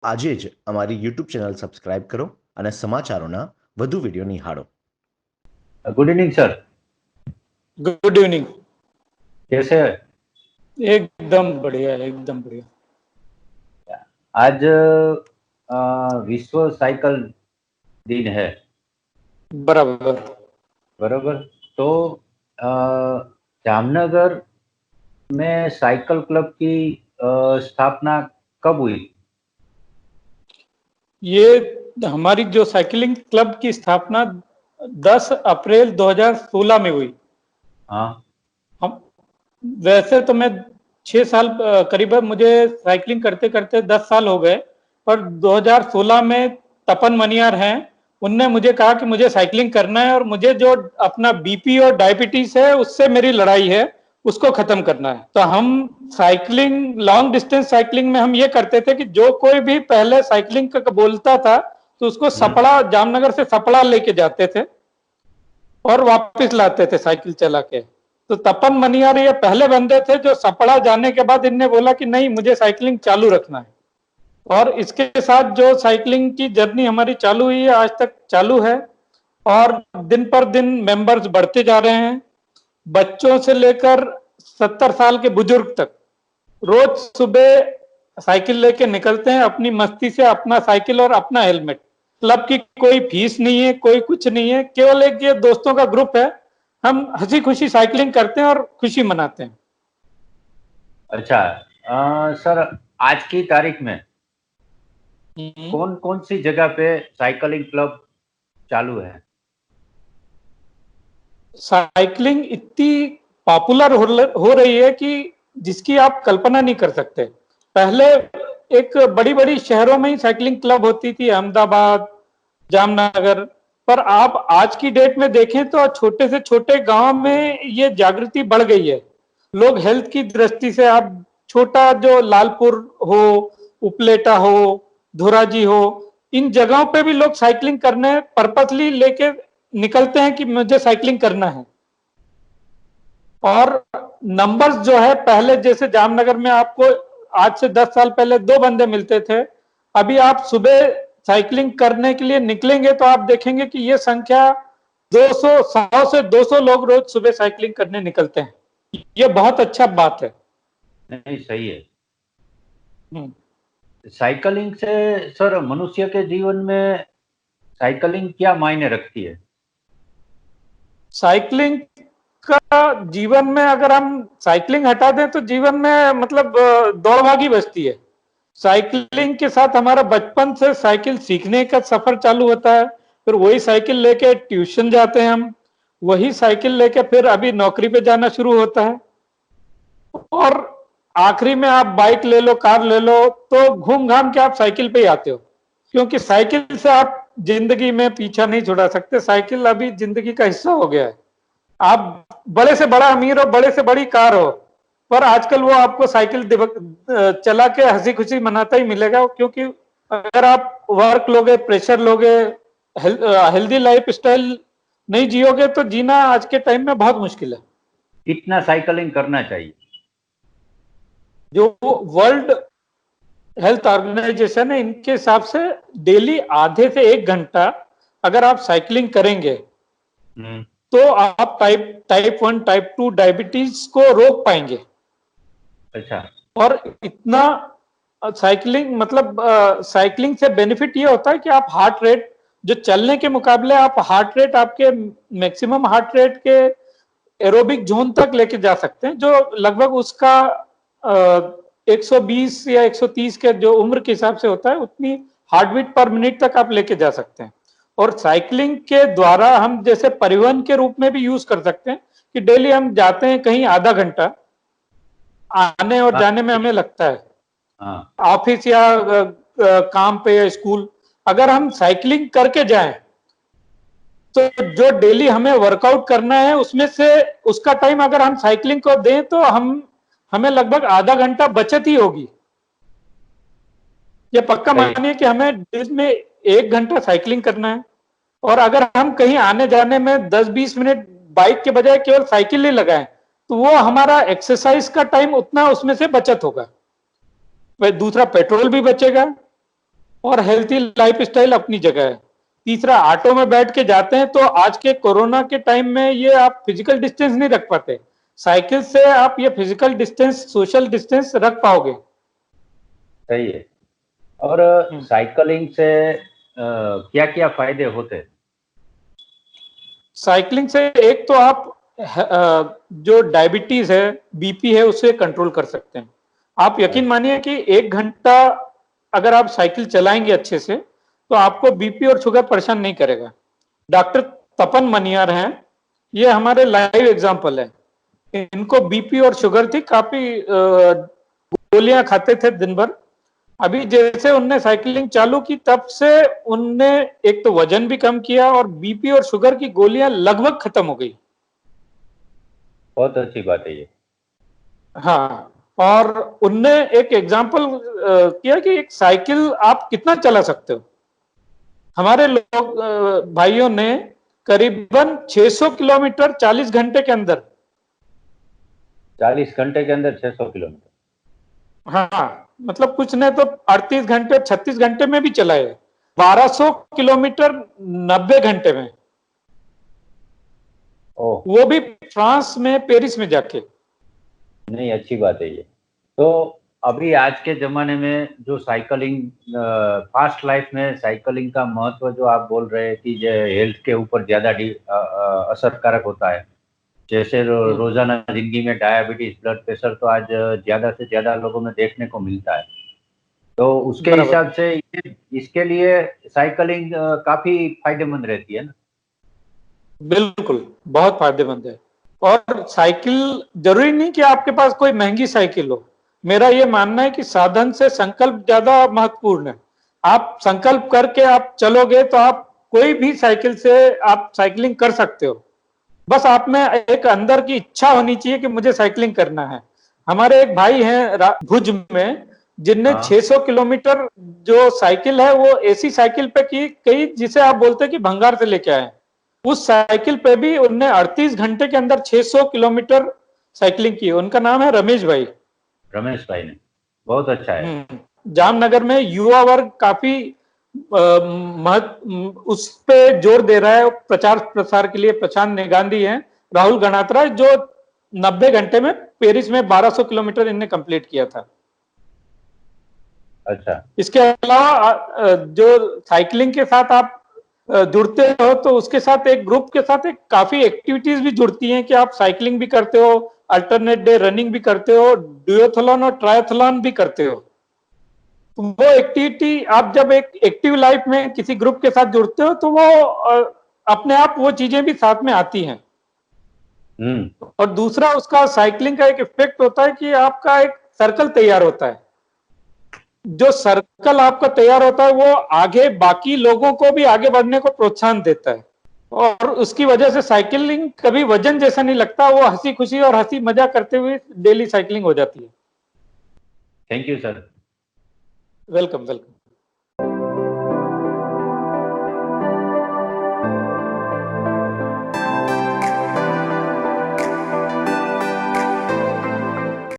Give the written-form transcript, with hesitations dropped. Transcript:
આજે જ અમારી YouTube ચેનલ સબસ્ક્રાઇબ કરો અને સમાચારોના વધુ વિડીયો નિહાળો। Good evening sir. Good evening. कैसे है? एकदम बढ़िया, एकदम बढ़िया। आज विश्व साइकिल दिन है। बराबर बराबर। तो जामनगर में साइकिल क्लब की स्थापना कब हुई? ये हमारी जो साइकिलिंग क्लब की स्थापना 10 अप्रैल 2016 में हुई। हाँ। हम वैसे तो मैं 6 साल करीबन मुझे साइकिलिंग करते करते 10 साल हो गए, पर 2016 में तपन मनियार हैं, उनने मुझे कहा कि मुझे साइकिलिंग करना है और मुझे जो अपना बीपी और डायबिटीज है उससे मेरी लड़ाई है, उसको खत्म करना है। तो हम साइकिलिंग, लॉन्ग डिस्टेंस साइकिलिंग में हम ये करते थे कि जो कोई भी पहले साइकिलिंग का बोलता था तो उसको सपड़ा, जामनगर से सपड़ा लेके जाते थे और वापस लाते थे साइकिल चला के। तो तपन मनियार ये पहले बंदे थे जो सपड़ा जाने के बाद इनने बोला कि नहीं, मुझे साइकिलिंग चालू रखना है। और इसके साथ जो साइकिलिंग की जर्नी हमारी चालू हुई है, आज तक चालू है और दिन पर दिन मेंबर्स बढ़ते जा रहे हैं। बच्चों से लेकर 70 साल के बुजुर्ग तक रोज सुबह साइकिल लेके निकलते हैं, अपनी मस्ती से, अपना साइकिल और अपना हेलमेट। क्लब की कोई फीस नहीं है, कोई कुछ नहीं है, केवल एक ये दोस्तों का ग्रुप है। हम हंसी खुशी साइकिलिंग करते हैं और खुशी मनाते हैं। अच्छा सर, आज की तारीख में कौन कौन सी जगह पे साइकिलिंग क्लब चालू है? साइकिलिंग इतनी पॉपुलर हो रही है कि जिसकी आप कल्पना नहीं कर सकते। पहले एक बड़ी बड़ी शहरों में ही साइकिलिंग क्लब होती थी, अहमदाबाद, जामनगर, पर आप आज की डेट में देखें तो छोटे से छोटे गांव में ये जागृति बढ़ गई है। लोग हेल्थ की दृष्टि से, आप छोटा जो लालपुर हो, उपलेटा हो, धोराजी हो, इन जगहों पे भी लोग साइकिलिंग करने पर्पसली लेके निकलते हैं कि मुझे साइकिलिंग करना है। और नंबर्स जो है, पहले जैसे जामनगर में आपको आज से 10 साल पहले 2 बंदे मिलते थे, अभी आप सुबह साइकिलिंग करने के लिए निकलेंगे तो आप देखेंगे कि ये संख्या 200, 100 से 200 लोग रोज सुबह साइकिलिंग करने निकलते हैं। ये बहुत अच्छा बात है। नहीं, सही है। साइकिलिंग से सर मनुष्य के जीवन में साइकिलिंग क्या मायने रखती है? साइकिलिंग का जीवन में, अगर हम साइकिलिंग हटा दें तो जीवन में मतलब दौड़ भागी बचती है। साइकिलिंग के साथ हमारा बचपन से साइकिल सीखने का सफर चालू होता है, फिर वही साइकिल लेके ट्यूशन जाते हैं हम, वही साइकिल लेके फिर अभी नौकरी पे जाना शुरू होता है, और आखिरी में आप बाइक ले लो, कार ले लो, तो घूम घाम के आप साइकिल पे ही आते हो। क्योंकि साइकिल से आप जिंदगी में पीछा नहीं छुड़ा सकते, साइकिल अभी जिंदगी का हिस्सा हो गया है। आप बड़े से बड़ा अमीर हो, बड़े से बड़ी कार हो, पर आजकल वो आपको साइकिल चला के हंसी खुशी मनाता ही मिलेगा। क्योंकि अगर आप वर्क लोगे, प्रेशर लोगे, हेल्दी लाइफ स्टाइल नहीं जियोगे तो जीना आज के टाइम में बहुत मुश्किल है। कितना साइकिलिंग करना चाहिए? जो वर्ल्ड हेल्थ ऑर्गेनाइजेशन है, इनके हिसाब से डेली आधे से 1 घंटा अगर आप साइकिलिंग करेंगे तो आप टाइप 1, टाइप 2 डायबिटीज को रोक पाएंगे। अच्छा। और इतना साइकिलिंग, मतलब साइकिलिंग से बेनिफिट ये होता है कि आप हार्ट रेट, जो चलने के मुकाबले आप हार्ट रेट, आपके मैक्सिमम हार्ट रेट के एरोबिक जोन तक लेके जा सकते हैं, जो लगभग उसका 120 या 130 के जो उम्र के हिसाब से होता है, उतनी हार्ट बीट पर मिनट तक आप लेके जा सकते हैं। और साइकिलिंग के द्वारा हम जैसे परिवहन के रूप में भी यूज कर सकते हैं कि डेली हम जाते हैं कहीं, आधा घंटा आने और जाने में हमें लगता है, ऑफिस या काम पे या स्कूल, अगर हम साइकिलिंग करके जाएं तो जो डेली हमें वर्कआउट करना है उसमें से उसका टाइम अगर हम साइकिलिंग को दें तो हमें लगभग आधा घंटा बचत ही होगी। ये पक्का मानिए कि हमें दिन में 1 घंटा साइकिलिंग करना है, और अगर हम कहीं आने जाने में 10-20 मिनट बाइक के बजाय केवल साइकिल ही लगाएं तो वो हमारा एक्सरसाइज का टाइम उतना उसमें से बचत होगा। वह दूसरा पेट्रोल भी बचेगा और हेल्थी लाइफस्टाइल अपनी जगह है। तीसरा, ऑटो में बैठ के जाते हैं तो आज के कोरोना के टाइम में ये आप फिजिकल डिस्टेंस नहीं रख पाते, साइकिल से आप ये फिजिकल डिस्टेंस, सोशल डिस्टेंस रख पाओगे। सही है। और साइकिलिंग से क्या क्या फायदे होते हैं? साइकिलिंग से एक तो आप जो डायबिटीज है, बीपी है, उसे कंट्रोल कर सकते हैं। आप यकीन मानिए कि 1 घंटा अगर आप साइकिल चलाएंगे अच्छे से तो आपको बीपी और शुगर परेशान नहीं करेगा। डॉक्टर तपन मनियार हैं, ये हमारे लाइव एग्जांपल है। इनको बीपी और शुगर थी, काफी गोलियां खाते थे दिन भर। अभी जैसे उनने साइकिलिंग चालू की तब से उनने एक तो वजन भी कम किया और बीपी और शुगर की गोलियां लगभग खत्म हो गई। बहुत अच्छी बात है ये। हाँ, और उनने एक एग्जाम्पल किया कि एक साइकिल आप कितना चला सकते हो। हमारे लोग भाइयों ने करीबन 600 किलोमीटर 40 घंटे के अंदर। 40 घंटे के अंदर 600 किलोमीटर? हाँ, मतलब कुछ ने तो 38 घंटे 36 घंटे में भी चलाए। 1200 किलोमीटर 90 घंटे में। ओह, वो भी फ्रांस में, पेरिस में जाके। नहीं, अच्छी बात है ये। तो अभी आज के जमाने में जो साइकिलिंग, फास्ट लाइफ में साइकिलिंग का महत्व जो आप बोल रहे हैं कि जो हेल्थ के ऊपर ज्यादा असरकारक होता है, जैसे रोजाना जिंदगी में डायबिटीज, ब्लड प्रेशर तो आज ज्यादा से ज्यादा लोगों में देखने को मिलता है। तो उसके हिसाब से इसके लिए साइकिलिंग काफी फायदेमंद रहती है ना? बिल्कुल, बहुत फायदेमंद है। और साइकिल जरूरी नहीं कि आपके पास कोई महंगी साइकिल हो। मेरा ये मानना है कि साधन से संकल्प ज्यादा महत्वपूर्ण है। आप संकल्प करके आप चलोगे तो आप कोई भी साइकिल से आप साइकिलिंग कर सकते हो। बस आप में एक अंदर की इच्छा होनी चाहिए कि मुझे साइकिलिंग करना है। हमारे एक भाई हैं भुज में, जिनने 600 किलोमीटर जो साइकिल है वो ऐसी साइकिल पे की कई, जिसे आप बोलते हैं कि भंगार से लेके आए। उस साइकिल पे भी उनने 38 घंटे के अंदर 600 किलोमीटर साइकिलिंग की। उनका नाम है रमेश भाई। रमेश भाई ने, बहुत अच्छा है। जामनगर में युवा वर्ग काफी उस पे जोर दे रहा है। प्रचार प्रसार के लिए प्रशांत नेगांधी हैं, राहुल गणात्रा, जो 90 घंटे में पेरिस में 1200 किलोमीटर इनने कंप्लीट किया था। अच्छा। इसके अलावा जो साइकिलिंग के साथ आप जुड़ते हो तो उसके साथ एक ग्रुप के साथ एक काफी एक्टिविटीज भी जुड़ती हैं कि आप साइकिलिंग भी करते हो, अल्टरनेट डे रनिंग भी करते हो, ड्यूथलॉन और ट्रायथलॉन भी करते हो। वो एक्टिविटी आप जब एक एक्टिव लाइफ में किसी ग्रुप के साथ जुड़ते हो तो वो अपने आप वो चीजें भी साथ में आती हैं। और दूसरा उसका साइकिलिंग का एक इफेक्ट होता है कि आपका एक सर्कल तैयार होता है। जो सर्कल आपका तैयार होता है वो आगे बाकी लोगों को भी आगे बढ़ने को प्रोत्साहन देता है। और उसकी वजह से साइकिलिंग कभी वजन जैसा नहीं लगता, वो हंसी खुशी और हंसी मजाक करते हुए डेली साइकिलिंग हो जाती है। Thank you sir. Welcome welcome.